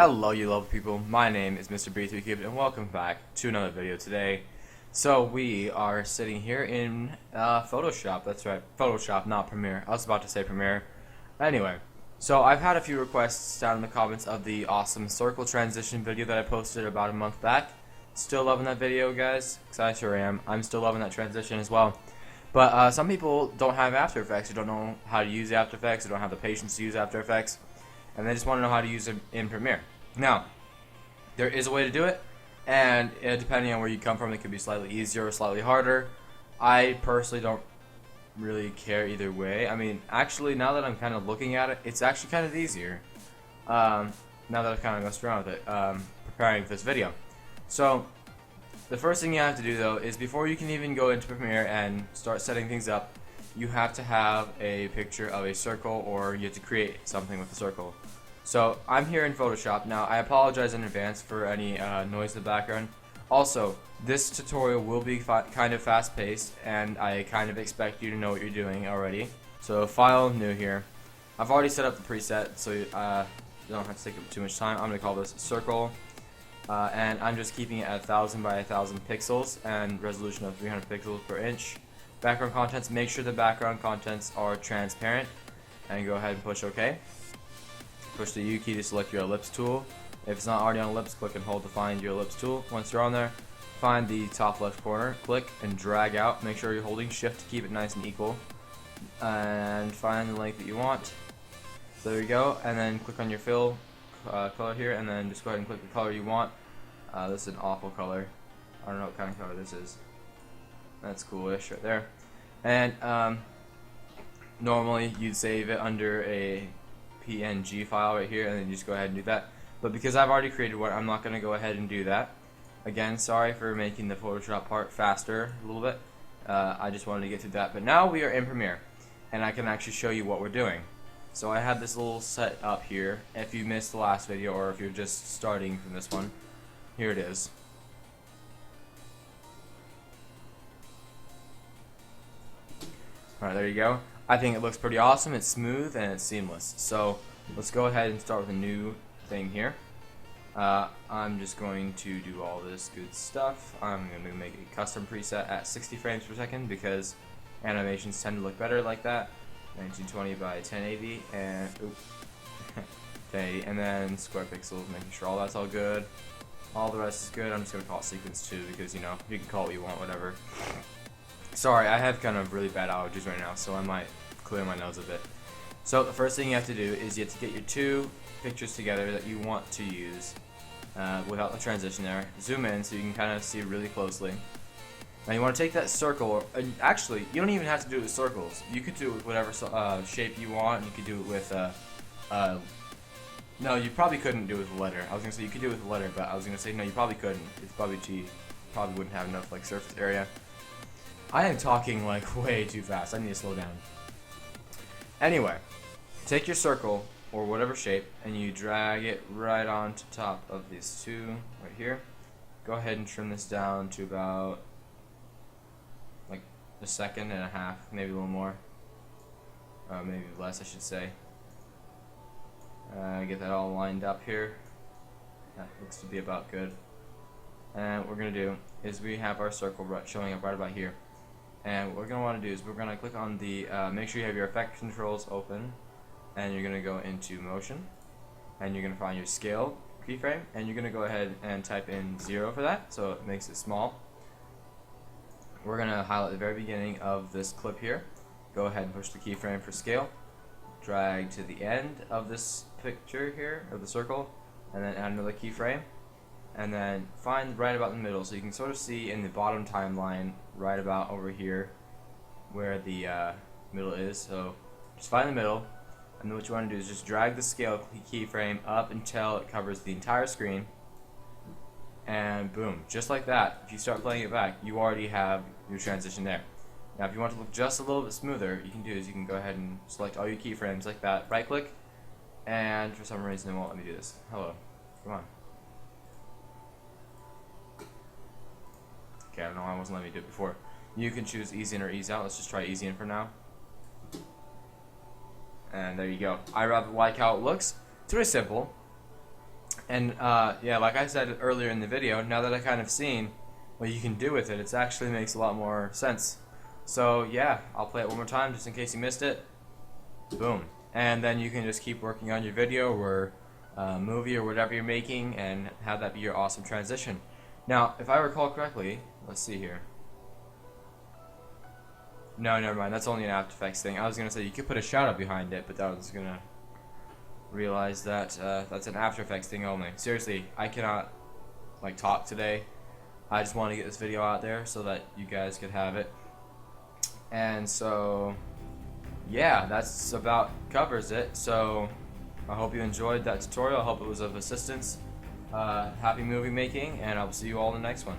Hello you lovely people, my name is Mr. b3cubed and welcome back to another video today. So we are sitting here in Photoshop, that's right, Photoshop, not Premiere. I was about to say Premiere. Anyway, so I've had a few requests down in the comments of the awesome circle transition video that I posted about a month back. Still loving that video, guys, because I sure am. I'm still loving that transition as well. But some people don't have After Effects, or don't know how to use After Effects, or don't have the patience to use After Effects, and they just want to know how to use it in Premiere. Now, there is a way to do it, and depending on where you come from, it could be slightly easier or slightly harder. I personally don't really care either way. I mean, actually, now that I'm kind of looking at it, it's actually kind of easier. Now that I've kind of messed around with it, preparing for this video. So, the first thing you have to do, though, is before you can even go into Premiere and start setting things up, you have to have a picture of a circle, or you have to create something with a circle. So I'm here in Photoshop. Now I apologize in advance for any noise in the background. Also, this tutorial will be kind of fast paced, and I kind of expect you to know what you're doing already. So File, New here. I've already set up the preset, so you don't have to take up too much time. I'm going to call this Circle, and I'm just keeping it at 1000 by 1000 pixels and resolution of 300 pixels per inch. Background contents, make sure the background contents are transparent, and go ahead and push OK. Push the U key to select your ellipse tool. If it's not already on ellipse, click and hold to find your ellipse tool. Once you're on there, find the top left corner, click and drag out. Make sure you're holding shift to keep it nice and equal, and find the length that you want. So there you go, and then click on your fill color here, and then just go ahead and click the color you want. This is an awful color. I don't know what kind of color this is. That's coolish right there. And normally you'd save it under a PNG file right here, and then you just go ahead and do that. But because I've already created one, I'm not going to go ahead and do that. Again, sorry for making the Photoshop part faster a little bit. I just wanted to get through that. But now we are in Premiere, and I can actually show you what we're doing. So I have this little set up here. If you missed the last video, or if you're just starting from this one, here it is. Alright, there you go. I think it looks pretty awesome. It's smooth and it's seamless. So let's go ahead and start with a new thing here. I'm just going to do all this good stuff. I'm going to make a custom preset at 60 frames per second because animations tend to look better like that. 1920 by 1080 and 1080, and then square pixels, making sure all that's all good. All the rest is good. I'm just going to call it sequence 2 because, you know, you can call it what you want, whatever. Sorry, I have kind of really bad allergies right now, so I might clear my nose a bit. So the first thing you have to do is you have to get your two pictures together that you want to use without the transition there. Zoom in so you can kind of see really closely. Now you want to take that circle, actually you don't even have to do it with circles. You could do it with whatever shape you want, and you could do it with no, you probably couldn't do it with a letter. I was going to say you could do it with a letter, but I was going to say no, you probably couldn't. It's probably cheap. Probably wouldn't have enough like surface area. I am talking like way too fast. I need to slow down. Anyway, take your circle or whatever shape and you drag it right on to top of these two right here. Go ahead and trim this down to about like a second and a half, maybe a little more, maybe less I should say. Get that all lined up here. That looks to be about good. And what we're going to do is we have our circle showing up right about here. And what we're going to want to do is we're going to click on the, make sure you have your effect controls open, and you're going to go into motion, and you're going to find your scale keyframe, and you're going to go ahead and type in 0 for that, so it makes it small. We're going to highlight the very beginning of this clip here, go ahead and push the keyframe for scale, drag to the end of this picture here, of the circle, and then add another keyframe. And then find right about in the middle, so you can sort of see in the bottom timeline right about over here where the middle is. So just find the middle, and then what you want to do is just drag the scale keyframe up until it covers the entire screen, and boom, just like that. If you start playing it back, you already have your transition there. Now if you want to look just a little bit smoother, you can do is you can go ahead and select all your keyframes like that, right click, and for some reason it won't let me do this. Hello, come on. Okay, I don't know why it wasn't letting me do it before. You can choose easy in or ease out. Let's just try easy in for now. And there you go. I rather like how it looks. It's really simple. And yeah, like I said earlier in the video, now that I kind of seen what you can do with it, it actually makes a lot more sense. So yeah, I'll play it one more time just in case you missed it. Boom. And then you can just keep working on your video or movie or whatever you're making and have that be your awesome transition. Now, if I recall correctly, let's see here. No, never mind. That's only an After Effects thing. I was going to say you could put a shadow behind it, but I was going to realize that that's an After Effects thing only. Seriously, I cannot like talk today. I just want to get this video out there so that you guys could have it. And so, yeah, that's about covers it. So, I hope you enjoyed that tutorial. I hope it was of assistance. Happy movie making, and I'll see you all in the next one.